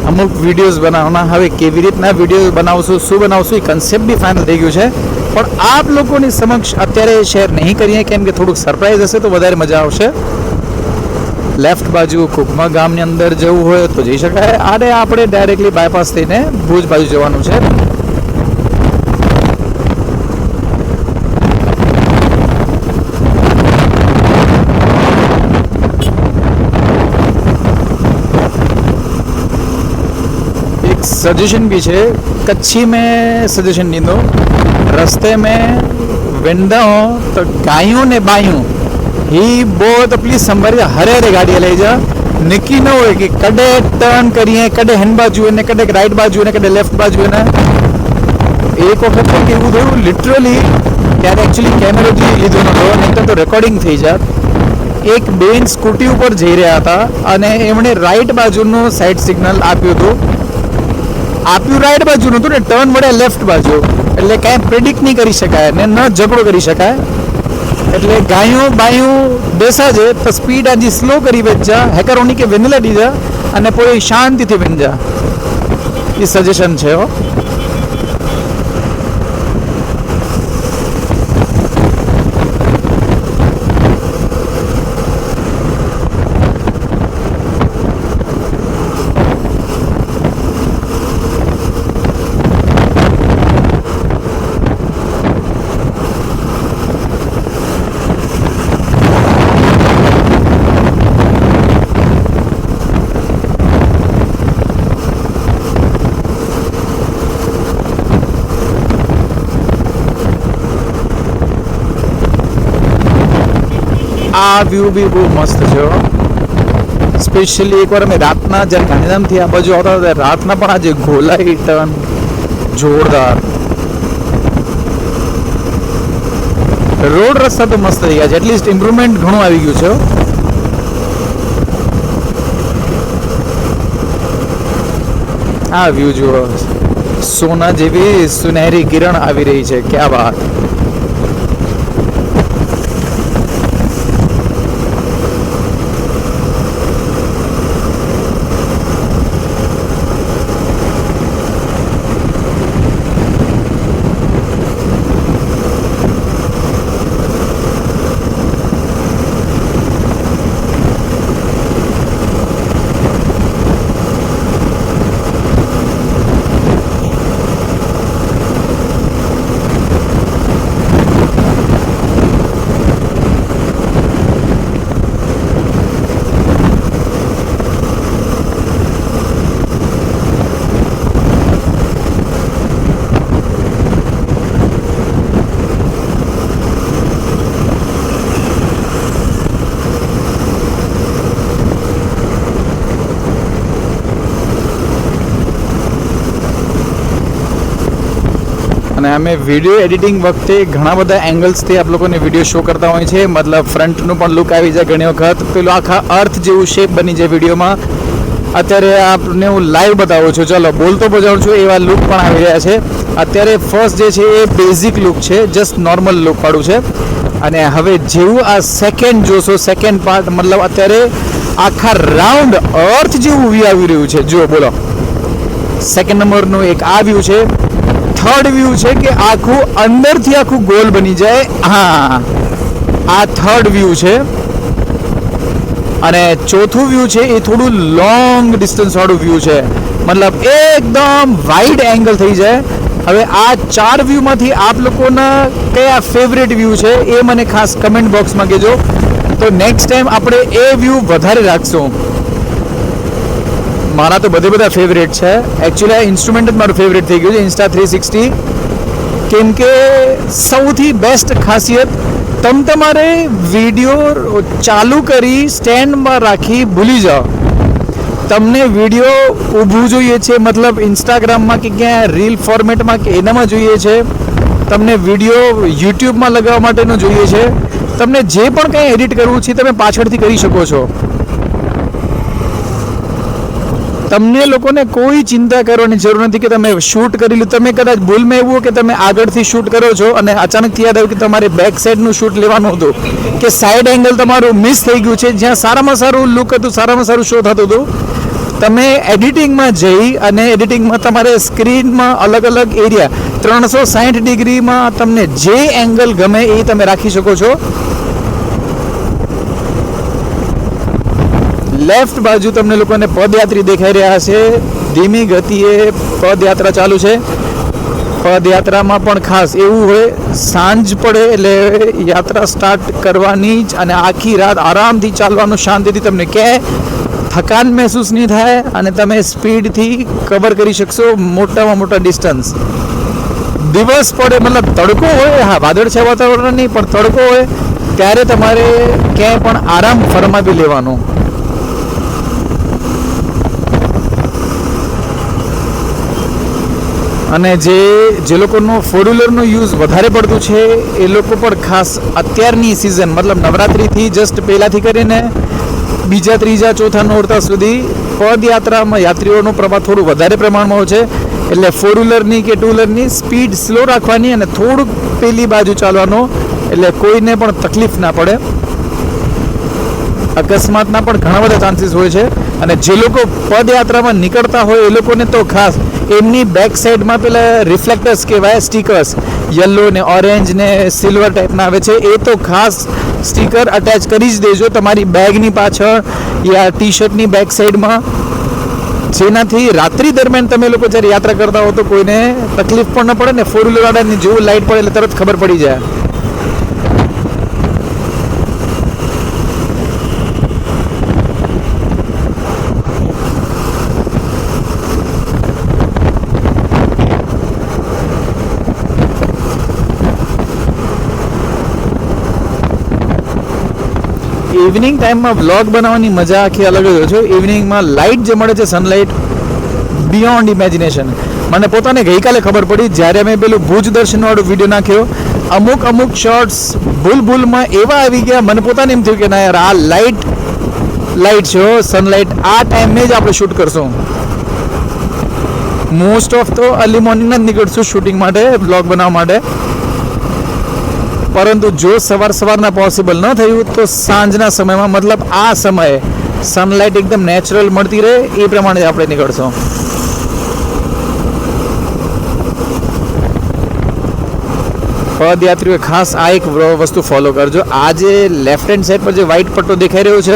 [SPEAKER 1] અમુક વિડીયોઝ બનાવવાના. હવે કેવી રીતના વિડીયો બનાવશું, શું બનાવશું, એ કન્સેપ્ટ બી ફાઇનલ થઈ ગયું છે, પણ આપ લોકોની સમક્ષ અત્યારે શેર નહીં કરીએ કેમ કે થોડુંક સરપ્રાઈઝ હશે તો વધારે મજા આવશે. લેફ્ટ બાજુ કુકમા ગામની અંદર જવું હોય તો જઈ શકાય, અને આપણે ડાયરેક્ટલી બાયપાસ થઈને ભુજ બાજુ જવાનું છે. सजेशन भी है, कच्छी में सजेशन नहीं दो. रास्ते में वेंदा हो तो गायों ने बायों ही बहुत प्लीज संभारी हरे हरे गाड़ी ले जा. निकी न हो कि कड़े टर्न करिए, कड़े हेन बाजू ने, कड़े राइट बाजू ने, कड़े लेफ्ट बाजू ने. एक वक्त केवुं थयुं लिटरली ત્યારે એકચ્યુઅલી કેમેરોથી લીધો નહોતો, નહીં તો રેકોર્ડિંગ થઈ જાત. એક બેન સ્કૂટી ઉપર જઈ રહ્યા હતા અને એમણે રાઈટ બાજુનું સાઈડ સિગ્નલ આપ્યું રાઈટ બાજુનું હતું ને, ટર્ન વડે લેફ્ટ બાજુ, એટલે કાંઈ પ્રિડિક્ટ નહીં કરી શકાય ને ન ઝઘડો કરી શકાય. એટલે ગાયું બાયું બેસા છે તો સ્પીડ આજે સ્લો કરી વેચજા, હેકરોની કે વેનલા દીધા અને પોઈ શાંતિથી વેંજા. એ સજેશન છે હો. આ વ્યૂ બી બહુ મસ્ત છે. સ્પેશિયલી એકવાર અમે રાતના જ્યારે ગાંધીધામથી આ બાજુ આવતા હતા, રાતના પણ આજે ગોલાઈ ટર્ન જોરદાર. રોડ રસ્તા તો મસ્ત થઈ ગયા છે, એટલીસ્ટ ઇમ્પ્રુવમેન્ટ ઘણું આવી ગયું છે. આ વ્યૂ જુઓ, સોના જેવી સુનહેરી કિરણ આવી રહી છે. ક્યાં વાત. અને અમે વિડીયો એડિટિંગ વખતે ઘણા બધા એંગલ્સથી આપ લોકોને વિડીયો શો કરતા હોય છે. મતલબ ફ્રન્ટનું પણ લુક આવી જાય ઘણી વખત, પેલું આખા અર્થ જેવું શેપ બની જાય વિડીયોમાં. અત્યારે આપને હું લાઈવ બતાવું છું, ચલો બોલતો બજાવું છું, એવા લુક પણ આવી રહ્યા છે. અત્યારે ફર્સ્ટ જે છે એ બેઝિક લુક છે, જસ્ટ નોર્મલ લુક વાળું છે. અને હવે જેવું આ સેકન્ડ જોશો, સેકન્ડ પાર્ટ, મતલબ અત્યારે આખા રાઉન્ડ અર્થ જેવું વ્યૂ આવી રહ્યું છે. જુઓ, બોલો. સેકન્ડ નંબરનું એક આ વ્યૂ છે. થર્ડ વ્યૂ છે કે આખું અંદરથી આખું ગોલ બની જાય. હા, આ થર્ડ વ્યૂ છે. અને ચોથું વ્યૂ છે એ થોડું લોંગ ડિસ્ટન્સ વાળું વ્યૂ છે, મતલબ એકદમ વાઇડ એંગલ થઈ જાય. હવે આ 4 વ્યૂમાંથી આપ લોકોના કયા ફેવરેટ વ્યૂ છે એ મને ખાસ કમેન્ટ બોક્સમાં કહેજો. તો નેક્સ્ટ ટાઈમ આપણે એ વ્યૂ વધારે રાખશું. મારા તો બધા ફેવરેટ છે. એકચ્યુઅલી આ ઇન્સ્ટ્રુમેન્ટ જ મારું ફેવરેટ થઈ ગયું છે, Insta360. કેમ કે સૌથી બેસ્ટ ખાસિયત, તમારે વિડીયો ચાલુ કરી સ્ટેન્ડમાં રાખી ભૂલી જાઓ. તમને વિડીયો ઊભું જોઈએ છે, મતલબ ઇન્સ્ટાગ્રામમાં કે ક્યાં રીલ ફોર્મેટમાં કે એનામાં જોઈએ છે, તમને વિડીયો યુટ્યુબમાં લગાવવા માટેનો જોઈએ છે, તમને જે પણ કંઈ એડિટ કરવું છે તમે પાછળથી કરી શકો છો. તમને લોકોને કોઈ ચિંતા કરવાની જરૂર નથી કે તમે શૂટ કરી લો. તમે કદાચ ભૂલમાં એવું કે તમે આગળથી શૂટ કરો છો અને અચાનકથી યાદ આવ્યું કે તમારે બેક સાઈડનું શૂટ લેવાનું હતું, કે સાઈડ એંગલ તમારું મિસ થઈ ગયું છે, જ્યાં સારામાં સારું લુક હતું, સારામાં સારું શો થતું હતું. તમે એડિટિંગમાં જઈ અને એડિટિંગમાં તમારે સ્ક્રીનમાં અલગ અલગ એરિયા 360 ડિગ્રીમાં તમને જે એંગલ ગમે એ તમે રાખી શકો છો. લેફ્ટ બાજુ તમને લોકોને પદયાત્રી દેખાઈ રહ્યા છે. ધીમી ગતિએ પદયાત્રા ચાલુ છે. પદયાત્રામાં પણ ખાસ એવું હોય, સાંજ પડે એટલે યાત્રા સ્ટાર્ટ કરવાની જ, અને આખી રાત આરામથી ચાલવાનું, શાંતિથી, તમને ક્યાંય થકાન મહેસૂસ નહીં થાય અને તમે સ્પીડથી કવર કરી શકશો મોટામાં મોટા ડિસ્ટન્સ. દિવસ પડે, મતલબ તડકો હોય, હા વાદળ છે વાતાવરણ નહીં, પણ તડકો હોય ત્યારે તમારે ક્યાંય પણ આરામ ફરમાવી લેવાનું. અને જે લોકોનો ફોર વ્હીલરનો યુઝ વધારે પડતું છે એ લોકો પણ ખાસ અત્યારની સિઝન મતલબ નવરાત્રિથી જસ્ટ પહેલાંથી કરીને બીજા ત્રીજા ચોથા નોરતા સુધી પદયાત્રામાં યાત્રીઓનો પ્રવાહ થોડું વધારે પ્રમાણમાં હોય છે. એટલે ફોર વ્હીલરની કે ટુ વ્હીલરની સ્પીડ સ્લો રાખવાની અને થોડુંક પેલી બાજુ ચાલવાનો, એટલે કોઈને પણ તકલીફ ના પડે. અકસ્માતના પણ ઘણા બધા ચાન્સીસ હોય છે. અને જે લોકો પદયાત્રામાં નીકળતા હોય એ લોકોને તો ખાસ એમની બેક સાઈડમાં પેલા રિફ્લેક્ટર્સ કહેવાય, સ્ટીકર્સ યલો ને ઓરેન્જ ને સિલ્વર ટાઈપના આવે છે, એ તો ખાસ સ્ટીકર અટેચ કરી જ દેજો તમારી બેગની પાછળ યા ટી શર્ટની બેક સાઈડમાં, જેનાથી રાત્રિ દરમિયાન તમે લોકો જ્યારે યાત્રા કરતા હો તો કોઈને તકલીફ પણ ન પડે ને ફોર વ્હીલર વાળાની જેવું લાઇટ પડે એટલે તરત ખબર પડી જાય. ઇવનિંગ ટાઈમમાં વ્લોગ બનાવવાની મજા આખી અલગ જ હોય છે. ઇવનિંગમાં લાઇટ જે મળે છે, સનલાઇટ બિયોન્ડ ઇમેજિનેશન. મને પોતાને ગઈકાલે ખબર પડી જ્યારે મેં પેલું ભુજ દર્શનવાળો વિડીયો નાખ્યો, અમુક શોર્ટ્સ ભૂલમાં એવા આવી ગયા, મને પોતાને એમ થયું કે ના યાર આ લાઇટ છે, સનલાઇટ આ ટાઈમે જ આપણે શૂટ કરશું. મોસ્ટ ઓફ તો અર્લી મોર્નિંગના જ નીકળશું શૂટિંગ માટે, બ્લોગ બનાવવા માટે. પરંતુ જો સવારના પોસિબલ ન થયું તો સાંજના સમયમાં, મતલબ આ સમયે સનલાઇટ એકદમ નેચરલ મળતી રહે એ પ્રમાણે આપણે નીકળશું. પદયાત્રીઓએ ખાસ આ એક વસ્તુ ફોલો કરજો. આ જે લેફ્ટ હેન્ડ સાઈડ પર જે વ્હાઇટ પટ્ટો દેખાઈ રહ્યો છે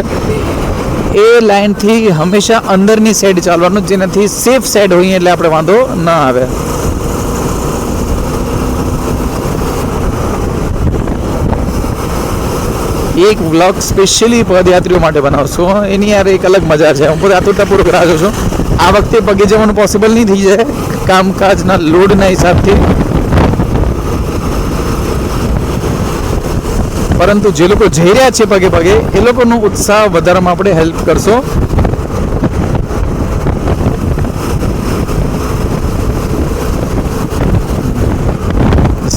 [SPEAKER 1] એ લાઇનથી હંમેશા અંદરની સાઈડ ચાલવાનું, જેનાથી સેફ સાઈડ હોય એટલે આપણે વાંધો ન આવે. એક વ્લોગ સ્પેશિયલી પદયાત્રીઓ માટે બનાવશો, એની યાર એક અલગ મજા છે. હું પોતે આતુરતાપૂર્વક રાહ જોઉં છું. આ વખતે પગે જવાનું પોસિબલ નહીં થઈ જાય કામકાજના લોડના હિસાબથી, પરંતુ જે લોકો જઈ રહ્યા છે પગે એ લોકોનો ઉત્સાહ વધારવામાં આપણે હેલ્પ કરશો.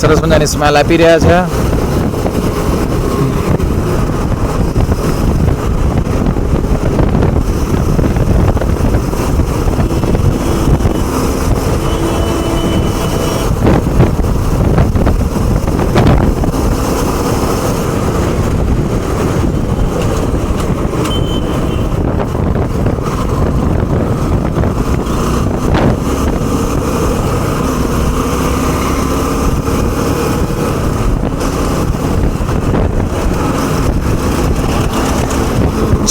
[SPEAKER 1] સરસ મજાની સ્માઇલ આપી રહ્યા છે.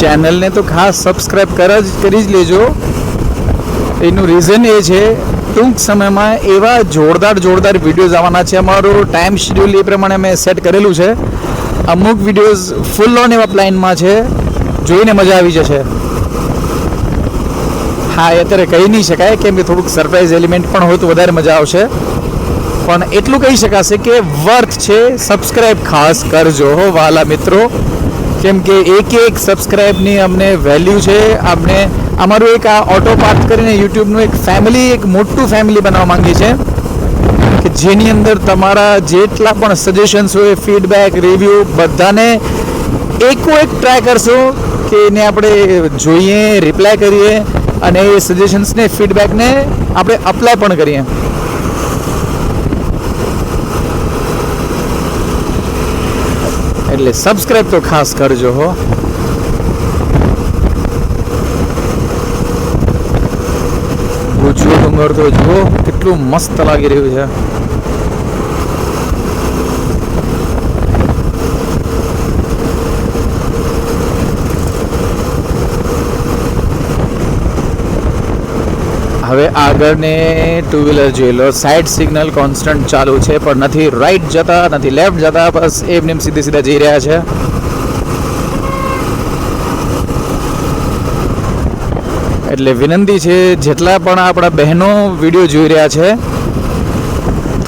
[SPEAKER 1] ચેનલને તો ખાસ સબસ્ક્રાઈબ કરી જ લેજો. એનું રીઝન એ છે, ટૂંક સમયમાં એવા જોરદાર વિડીયોઝ આવવાના છે. અમારું ટાઈમ શેડ્યુલ એ પ્રમાણે મેં સેટ કરેલું છે. અમુક વિડીયોઝ ફૂલ ઓન એવા પ્લાનમાં છે, જોઈને મજા આવી જશે. હા, અત્યારે કહી નહીં શકાય કેમ કે થોડુંક સરપ્રાઈઝ એલિમેન્ટ પણ હોય તો વધારે મજા આવશે, પણ એટલું કહી શકાશે કે વર્થ છે. સબસ્ક્રાઈબ ખાસ કરજો હો વાલા મિત્રો, કેમ કે એક સબસ્ક્રાઈબની અમને વેલ્યુ છે. આપણે અમારું એક આ ઓટો પાર્ટ કરીને યુટ્યુબનું એક મોટું ફેમિલી બનાવવા માંગીએ છીએ કે જેની અંદર તમારા જેટલા પણ સજેશન્સ હોય, ફીડબેક, રિવ્યૂ બધાને એક ટ્રાય કરશું કે એને આપણે જોઈએ, રિપ્લાય કરીએ અને એ સજેશન્સને, ફીડબેકને આપણે અપ્લાય પણ કરીએ. એટલે સબસ્ક્રાઈબ તો ખાસ કરજો હો. ભુજનો ડુંગર તો જુઓ કેટલું મસ્ત લાગી રહ્યું છે. હવે આગળને ટુ વ્હીલર જોઈ લો. સાઈડ સિગ્નલ કોન્સ્ટન્ટ ચાલુ છે, પણ નથી રાઈટ જતા નથી લેફ્ટ જતા, બસ એમને સીધા જઈ રહ્યા છે. એટલે વિનંતી છે, જેટલા પણ આપણા બહેનો વિડીયો જોઈ રહ્યા છે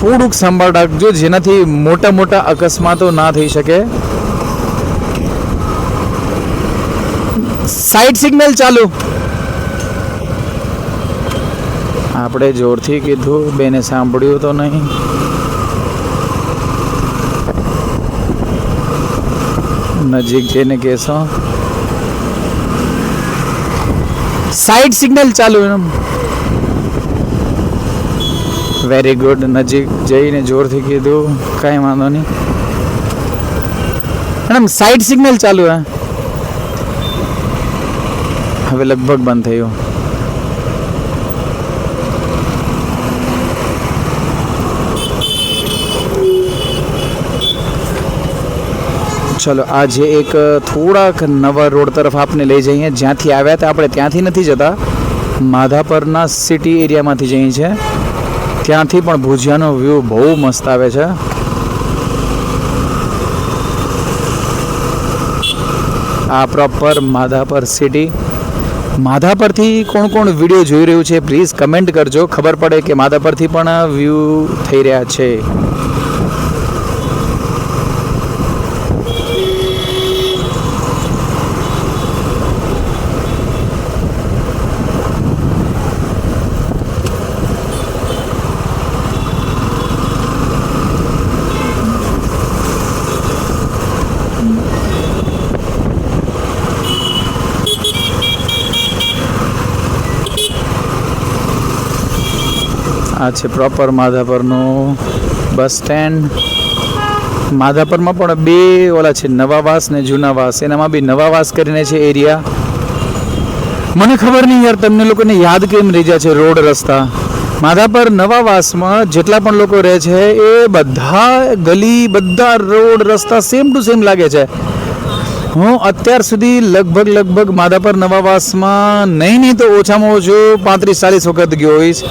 [SPEAKER 1] થોડુંક સંભાળ રાખજો, જેનાથી મોટા અકસ્માતો ના થઈ શકે. સાઈડ સિગ્નલ ચાલુ. આપણે જોરથી કીધું, બેને સાંભળ્યું તો નહીં. નજીક જઈને કહેશો સાઈડ સિગ્નલ ચાલુ. Am very good. નજીક જઈને જોરથી કીધું, કાંઈ વાંધો નહીં મેડમ. સાઈડ સિગ્નલ ચાલુ. હવે લગભગ બંધ થયું. ચલો આજે એક થોડાક નવા રોડ તરફ આપને લઈ જઈએ. જ્યાંથી આવ્યા હતા આપણે ત્યાંથી નથી જતા, માધાપરના સિટી એરિયામાંથી જઈએ છીએ. ત્યાંથી પણ ભુજિયાનો વ્યૂ બહુ મસ્ત આવે છે. આ પ્રોપર માધાપર સિટી. માધાપરથી કોણ કોણ વિડીયો જોઈ રહ્યું છે પ્લીઝ કમેન્ટ કરજો, ખબર પડે કે માધાપરથી પણ વ્યૂ થઈ રહ્યા છે. આ છે પ્રોપર માધાપરનું બસ સ્ટેન્ડ. માધાપરમાં પણ બે ઓલા છે, નવાવાસ ને જૂનાવાસ. એનામાં બી નવાવાસ કરીને છે એરિયા. મને ખબર નહીં યાર તમને લોકોને યાદ કેમ રહી જાય છે રોડ રસ્તા. માધાપર નવાવાસમાં જેટલા પણ લોકો રહે છે એ બધા ગલી, બધા રોડ રસ્તા સેમ ટુ સેમ લાગે છે. હું અત્યાર સુધી લગભગ માધાપર નવાવાસમાં નહીં તો ઓછામાં ઓછું 35-40 વખત ગયો હોઈશ.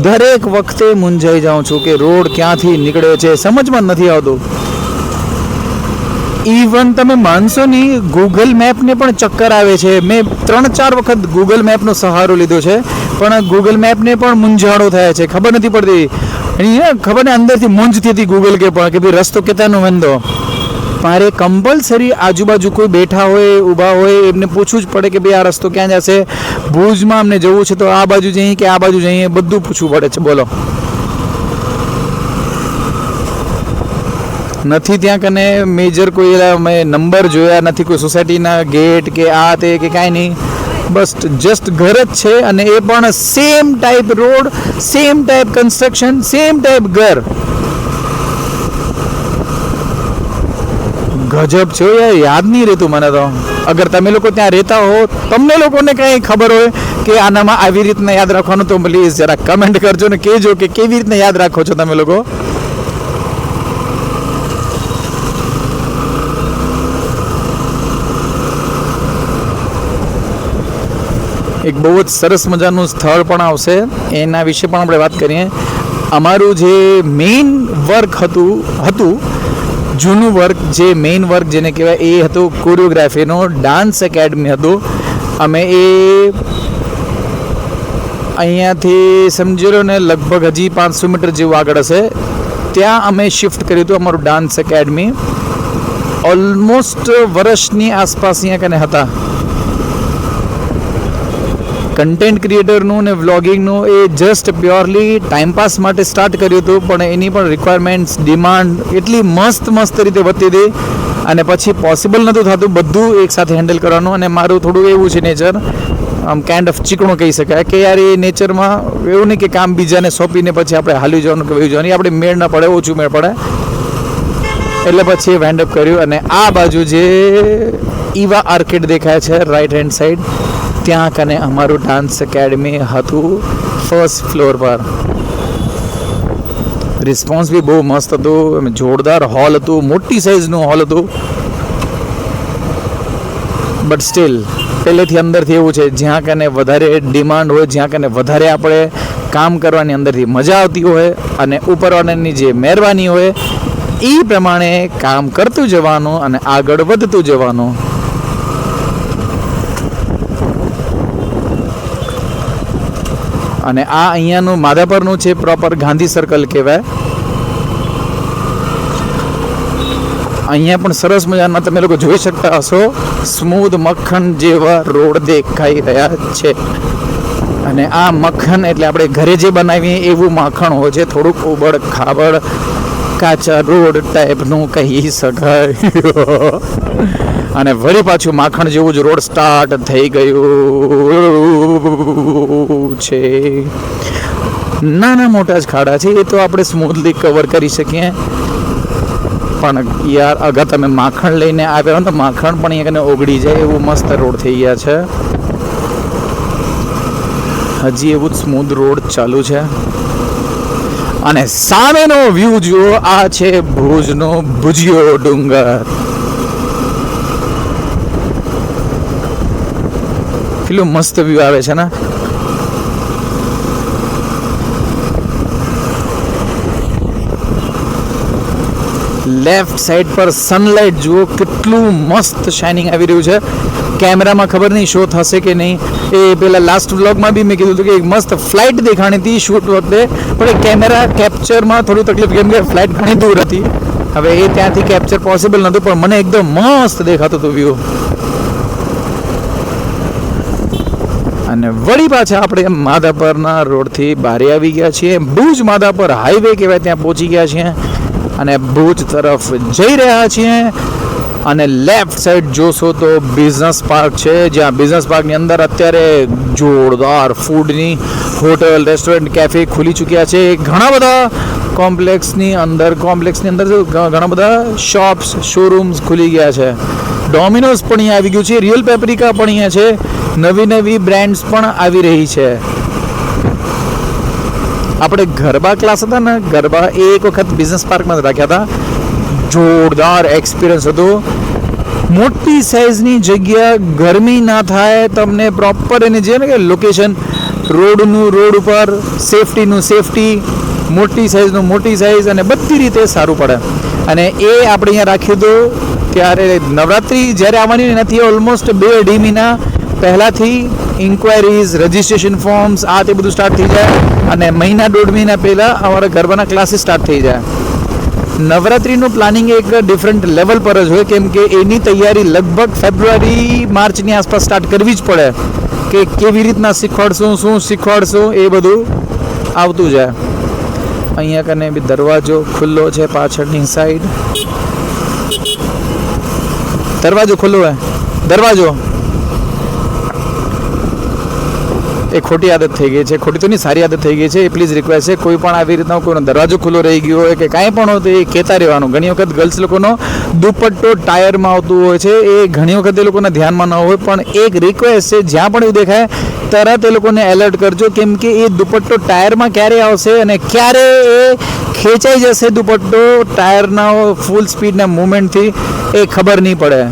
[SPEAKER 1] દરેક વખતે મૂંઝાઈ જાઉં છું કે રોડ ક્યાંથી નીકળે છે, સમજમાં નથી આવતું. ઇવન તમે માનશો નહીં, ગૂગલ મેપને પણ ચક્કર આવે છે. મેં 3-4 વખત ગૂગલ મેપનો સહારો લીધો છે, પણ ગૂગલ મેપને પણ મૂંઝાણો થયા છે. ખબર નથી પડતી, ખબર ને અંદરથી મૂંઝતી હતી ગૂગલ કે પણ કે ભાઈ રસ્તો કેતાનો વેંધો. મારે કમ્પલસરી આજુબાજુ કોઈ બેઠા હોય, ઊભા હોય, એમને પૂછવું જ પડે કે ભાઈ આ રસ્તો ક્યાં જશે, ભુજમાં અમને જવું છે તો આ બાજુ જઈએ કે આ બાજુ જઈએ, બધું પૂછવું પડે છે. બોલો, નથી ત્યાં કને મેજર કોઈ મેં નંબર જોયા નથી, કોઈ સોસાયટીના ગેટ કે આ તે કે કાંઈ નહીં. બસ જસ્ટ ઘર જ છે, અને એ પણ same type road, same type construction, same type ઘર. ગજબ છે યાદ નહીં રહેતું મને તો. અગર તમે લોકો ત્યાં રહેતા હો, તમને લોકોને કંઈ ખબર હોય કે આનામાં આવી રીતના યાદ રાખવાનું, તો પ્લીઝ જરા કમેન્ટ કરજો ને કહેજો કે કેવી રીતના યાદ રાખો છો તમે લોકો. એક બહુ જ સરસ મજાનું સ્થળ પણ આવશે, એના વિશે પણ આપણે વાત કરીએ. અમારું જે મેઇન વર્ક હતું જૂનું વર્ક, જે મેઇન વર્ક જેને કહેવાય એ હતું કોરિયોગ્રાફીનો ડાન્સ એકેડમી હતું. અમે એ અહીંયાથી સમજી લો ને લગભગ હજી 500 મીટર જેવું આગળ હશે, ત્યાં અમે શિફ્ટ કર્યું હતું અમારું ડાન્સ એકેડમી. ઓલમોસ્ટ વર્ષની આસપાસ અહીંયા કને હતા. કન્ટેન્ટ ક્રિએટરનું ને વ્લોગિંગનું એ જસ્ટ પ્યોરલી ટાઈમપાસ માટે સ્ટાર્ટ કર્યું હતું, પણ એની પણ રિક્વાયરમેન્ટ્સ, ડિમાન્ડ એટલી મસ્ત રીતે વધતી હતી, અને પછી પોસિબલ નહોતું થતું બધું એકસાથે હેન્ડલ કરવાનું. અને મારું થોડું એવું છે નેચર, આમ કાઇન્ડ ઓફ ચીકણું કહી શકાય કે યાર એ નેચરમાં એવું નહીં કે કામ બીજાને સોંપીને પછી આપણે હાલી જવાનું કે વહી જવાનું, આપણે મેળ ન પડે, ઓછું મેળ પડે. એટલે પછી વેન્ડઅપ કર્યું. અને આ બાજુ જે ઈવા આર્કેડ દેખાય છે રાઈટ હેન્ડ સાઈડ, ત્યાં કને અમારું ડાન્સ એકેડમી હતું ફર્સ્ટ ફ્લોર પર. રિસ્પોન્સ બી બહુ મસ્ત હતું, જોરદાર હોલ હતું, મોટી સાઇઝનું હોલ હતું. બટ સ્ટીલ પહેલેથી અંદરથી એવું છે, જ્યાં કને વધારે ડિમાન્ડ હોય, જ્યાં કને વધારે આપણે કામ કરવાની અંદરથી મજા આવતી હોય, અને ઉપરવાળાની જે મહેરબાની હોય એ પ્રમાણે કામ કરતું જવાનું અને આગળ વધતું જવાનું. અને આ અહીંયાનું માધાપરનું છે પ્રોપર ગાંધી સર્કલ કહેવાય. અહીંયા પણ સરસ મજાના તમે લોકો જોઈ શકતા હશો, સ્મૂધ મક્ખણ જેવા રોડ દેખાઈ રહ્યા છે. અને આ મક્ખન એટલે આપણે ઘરે જે બનાવીએ એવું માખણ હોય છે, થોડુંક ઉબડ ખાબડ કાચા રોડ ટાઈપનું કહી શકાય. અને વળી પાછું માખણ જેવું જ રોડ સ્ટાર્ટ થઈ ગયું છે. નાના મોટા જ ખાડા છે, એ તો આપણે સ્મૂથલી કવર કરી શકીએ. પણ યાર અગર તમે માખણ લઈને આવ્યા હો તો માખણ પણ અહીંયા ઓગળી જાય એવું મસ્ત રોડ થઈ ગયા છે. હજી એવું જ સ્મૂથ રોડ ચાલુ છે. અને સામેનો વ્યૂ જુઓ, આ છે ભુજનો ભુજિયો ડુંગર. કેટલું મસ્ત વ્યૂ આવે છે ને. લેફ્ટ સાઈડ પર સનલાઇટ જુઓ, કેટલું મસ્ત શાઇનિંગ આવી રહ્યું છે. કેમેરામાં ખબર નહીં શો થશે કે નહીં. એ પેલા લાસ્ટ વ્લોગમાં બી મેં કીધું હતું કે એક મસ્ત ફ્લાઇટ દેખાણી હતી શૂટ વખતે, પણ એ કેમેરા કેપ્ચરમાં થોડું તકલીફ, કેમ કે ફ્લાઇટ ઘણી દૂર હતી. હવે એ ત્યાંથી કેપ્ચર પોસિબલ નહોતું, પણ મને એકદમ મસ્ત દેખાતું હતું વ્યૂ. અને વળી પાછા આપણે માધાપરના રોડથી બહાર આવી ગયા છીએ. ભુજ માધાપર હાઈવે કહેવાય, ત્યાં પહોંચી ગયા છીએ અને ભુજ તરફ જઈ રહ્યા છીએ. અને લેફ્ટ સાઈડ જોશો તો બિઝનેસ પાર્ક છે, જ્યાં બિઝનેસ પાર્કની અંદર અત્યારે જોરદાર ફૂડની હોટલ, રેસ્ટોરન્ટ, કેફે ખુલી ચૂક્યા છે. ઘણા બધા કોમ્પ્લેક્સની અંદર ઘણા બધા શોપ્સ, શોરૂમ્સ ખુલી ગયા છે. ડોમિનોઝ પણ અહીંયા આવી ગયું છે, રિયલ પેપ્રિકા પણ અહીંયા છે, નવી નવી બ્રાન્ડ્સ પણ આવી રહી છે. આપણે ગરબા ક્લાસ હતા ને, ગરબા એ એક વખત બિઝનેસ પાર્કમાં જ રાખ્યા હતા. જોરદાર એક્સપિરિયન્સ હતો. મોટી સાઇઝની જગ્યા, ગરમી ના થાય તમને, પ્રોપર એને જે ને કે લોકેશન, રોડનું રોડ ઉપર, સેફટીનું સેફટી, મોટી સાઇઝનું મોટી સાઇઝ, અને બધી રીતે સારું પડે. અને એ આપણે અહીંયા રાખ્યું હતું ત્યારે નવરાત્રિ જ્યારે આવવાની એનાથી ઓલમોસ્ટ 2-2.5 મહિના પહેલાંથી ઇન્ક્વાયરીઝ, રજિસ્ટ્રેશન ફોર્મ્સ, આ તે બધું સ્ટાર્ટ થઈ જાય. અને 1-1.5 મહિના પહેલાં અમારા ગરબાના ક્લાસીસ સ્ટાર્ટ થઈ જાય. નવરાત્રિનું પ્લાનિંગ એક ડિફરન્ટ લેવલ પર જ હોય, કેમ કે એની તૈયારી લગભગ ફેબ્રુઆરી-માર્ચની આસપાસ સ્ટાર્ટ કરવી જ પડે, કે કેવી રીતના શીખવાડશું, શું શીખવાડશું, એ બધું આવતું જાય. અહીંયા કને બી દરવાજો ખુલ્લો છે, પાછળની સાઈડ દરવાજો ખુલ્લો હોય. દરવાજો એ ખોટી આદત થઈ ગઈ છે, ખોટી તો નહીં, સારી આદત થઈ ગઈ છે. એ પ્લીઝ રિક્વેસ્ટ છે, કોઈ પણ આવી રીતના કોઈનો દરવાજો ખુલ્લો રહી ગયો હોય કે કાંઈ પણ હોય તો એ કહેતા રહેવાનું. ઘણી વખત ગર્લ્સ લોકોનો દુપટ્ટો ટાયરમાં આવતું હોય છે, એ ઘણી વખત એ લોકોના ધ્યાનમાં ન હોય. પણ એક રિક્વેસ્ટ છે, જ્યાં પણ એવું દેખાય તરત એ લોકોને એલર્ટ કરજો, કેમ કે એ દુપટ્ટો ટાયરમાં ક્યારે આવશે અને ક્યારે એ ખેંચાઈ જશે દુપટ્ટો ટાયરના ફૂલ સ્પીડના મૂવમેન્ટથી, એ ખબર નહીં પડે.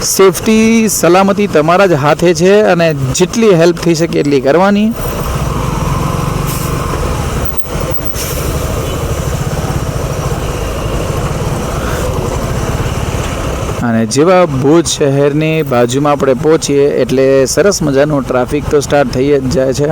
[SPEAKER 1] સેફટી, સલામતી તમારા જ હાથે છે અને જેટલી હેલ્પ થઈ શકે એટલી કરવાની. અને જેવા ભુજ શહેરની બાજુમાં આપણે પહોંચીએ એટલે સરસ મજાનું ટ્રાફિક તો સ્ટાર્ટ થઈ જ જાય છે.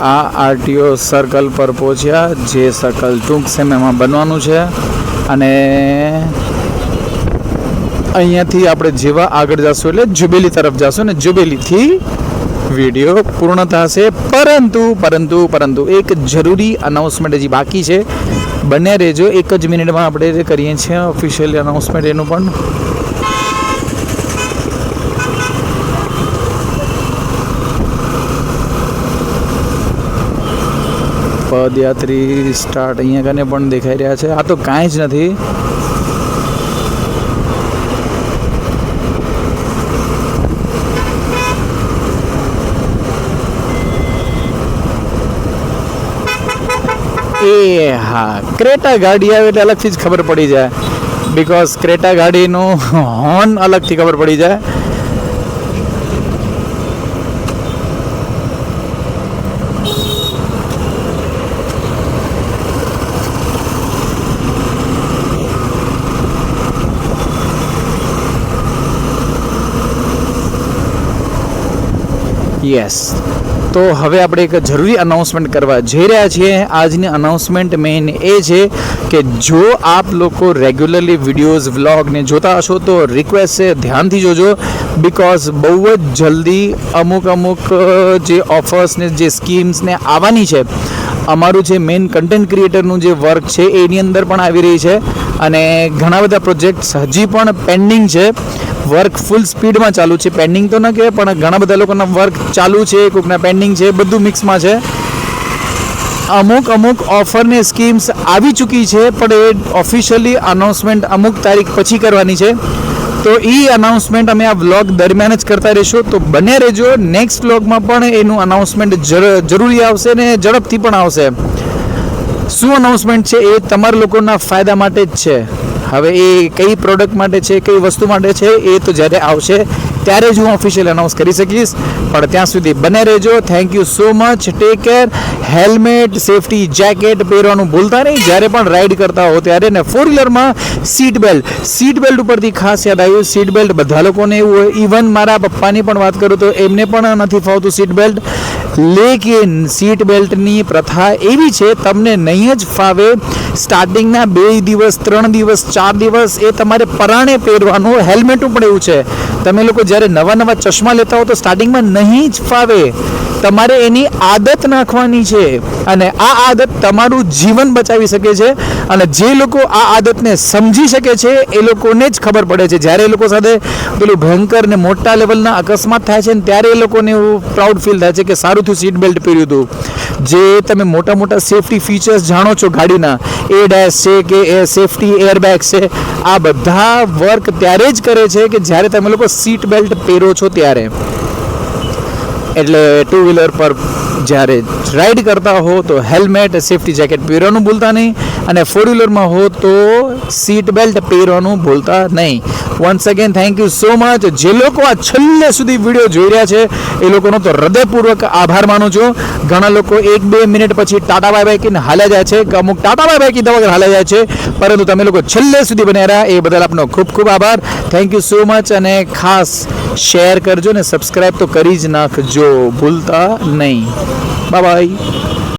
[SPEAKER 1] આ આરટીઓ સર્કલ પર પહોંચ્યા, જે સર્કલ ટૂંક સમયમાં બનવાનું છે. અને અહીંયાથી આપણે જેવા આગળ જશું એટલે જુબેલી તરફ જશું ને જુબેલીથી વિડીયો પૂર્ણ થશે. પરંતુ એક જરૂરી અનાઉન્સમેન્ટ હજી બાકી છે, બન્યા રહેજો. 1 જ મિનિટમાં આપણે કરીએ છીએ ઓફિશિયલ અનાઉન્સમેન્ટ એનું પણ. પદયાત્રી સ્ટાર્ટ અહીંયા કને પણ દેખાઈ રહ્યા છે. આ તો કાંઈ જ નથી. એ હા, ક્રેટા ગાડી આવે એટલે અલગથી જ ખબર પડી જાય, બિકોઝ ક્રેટા ગાડીનું હોર્ન અલગથી ખબર પડી જાય. યસ, તો હવે આપણે એક જરૂરી અનાઉન્સમેન્ટ કરવા જઈ રહ્યા છીએ. આજની અનાઉન્સમેન્ટ મેઇન એ છે કે જો આપ લોકો રેગ્યુલરલી વિડીયોઝ વ્લોગને જોતા હશો તો રિક્વેસ્ટ છે ધ્યાનથી જોજો, બિકોઝ બહુ જ જલ્દી અમુક જે ઓફર્સ ને જે સ્કીમ્સ ને આવવાની છે, અમારું જે મેઇન કન્ટેન્ટ ક્રિએટરનું જે વર્ક છે એની અંદર પણ આવી રહી છે અને ઘણા બધા પ્રોજેક્ટ્સ હજી પણ પેન્ડિંગ છે. વર્ક ફૂલ સ્પીડમાં ચાલુ છે, પેન્ડિંગ તો ન કહેવાય પણ ઘણા બધા લોકોના વર્ક ચાલુ છે, કોઈકના પેન્ડિંગ છે, બધું મિક્સમાં છે. અમુક ઓફર ને સ્કીમ્સ આવી ચૂકી છે પણ એ ઓફિશિયલી અનાઉન્સમેન્ટ અમુક તારીખ પછી કરવાની છે. તો એ અનાઉન્સમેન્ટ અમે આ વ્લોગ દરમિયાન જ કરતા રહીશું, તો બને રહેજો. નેક્સ્ટ વ્લોગમાં પણ એનું અનાઉન્સમેન્ટ જરૂરી આવશે ને ઝડપથી પણ આવશે. શું અનાઉન્સમેન્ટ છે એ તમારા લોકોના ફાયદા માટે જ છે. હવે એ કઈ પ્રોડક્ટ માટે છે, કઈ વસ્તુ માટે છે, એ તો જ્યારે આવશે ત્યારે જ હું ઓફિશિયલ અનાઉન્સ કરી શકીશ. પણ ત્યાં સુધી બને રહેજો. Thank you so much. Take care. Helmet, safety jacket પહેરવાનું ભૂલતા નહીં જ્યારે પણ રાઈડ કરતા હો ત્યારે. ને ફોર વ્હીલરમાં સીટ બેલ્ટ ઉપરથી ખાસ યાદ આવ્યું, સીટ બેલ્ટ બધા લોકોને એવું હોય. ઇવન મારા પપ્પાની પણ વાત કરું તો એમને પણ નથી ફાવતું સીટ બેલ્ટ. લેકિન સીટ બેલ્ટની પ્રથા એવી છે, તમને નહીં જ ફાવે સ્ટાર્ટિંગના 2 દિવસ 3 દિવસ 4 દિવસ એ તમારે પરાણે પહેરવાનું. હેલ્મેટનું પણ એવું છે, તમે લોકો જ્યારે નવા ચશ્મા લેતા હો તો સ્ટાર્ટિંગમાં નહીં જ ફાવે, તમારે એની આદત નાખવાની છે અને આ આદત તમારું જીવન બચાવી શકે છે. અને જે લોકો આ આદતને સમજી શકે છે એ લોકોને જ ખબર પડે છે. જ્યારે એ લોકો સાથે પેલું ભયંકર ને મોટા લેવલના અકસ્માત થાય છે ને ત્યારે એ લોકોને એવું પ્રાઉડ ફીલ થાય છે કે સારું થયું સીટ બેલ્ટ પહેર્યું હતું. જે તમે મોટા સેફટી ફીચર્સ જાણો છો ગાડીના, ADAS છે કે એ સેફટી એરબેગ છે, આ બધા વર્ક ત્યારે જ કરે છે કે જ્યારે તમે લોકો સીટ બેલ્ટ પહેરો છો ત્યારે. એટલે ટુ વ્હીલર પર જ્યારે રાઈડ કરતા હો તો હેલ્મેટ, સેફટી જેકેટ પહેરવાનું ભૂલતા નહીં અને ફોર વ્હીલરમાં હો તો સીટ બેલ્ટ પહેરવાનું ભૂલતા નહીં. Once again thank you so much. જે લોકો આ છેલ્લે સુધી વિડીયો જોઈ રહ્યા છે એ લોકોનો તો હૃદયપૂર્વક આભાર માનું છું. ઘણા લોકો 1-2 મિનિટ પછી ટાટા બાય બાય કહીને હાલ્યા જાય છે, કે અમુક ટાટા બાય બાય કીધા વગર હાલ્યા જાય છે, પરંતુ તમે લોકો છેલ્લે સુધી બન્યા રહ્યા એ બદલ આપનો ખૂબ ખૂબ આભાર. Thank you so much. અને ખાસ શેર કરજો ને સબસ્ક્રાઈબ તો કરી જ નાખજો, ભૂલતા નહીં. Bye bye.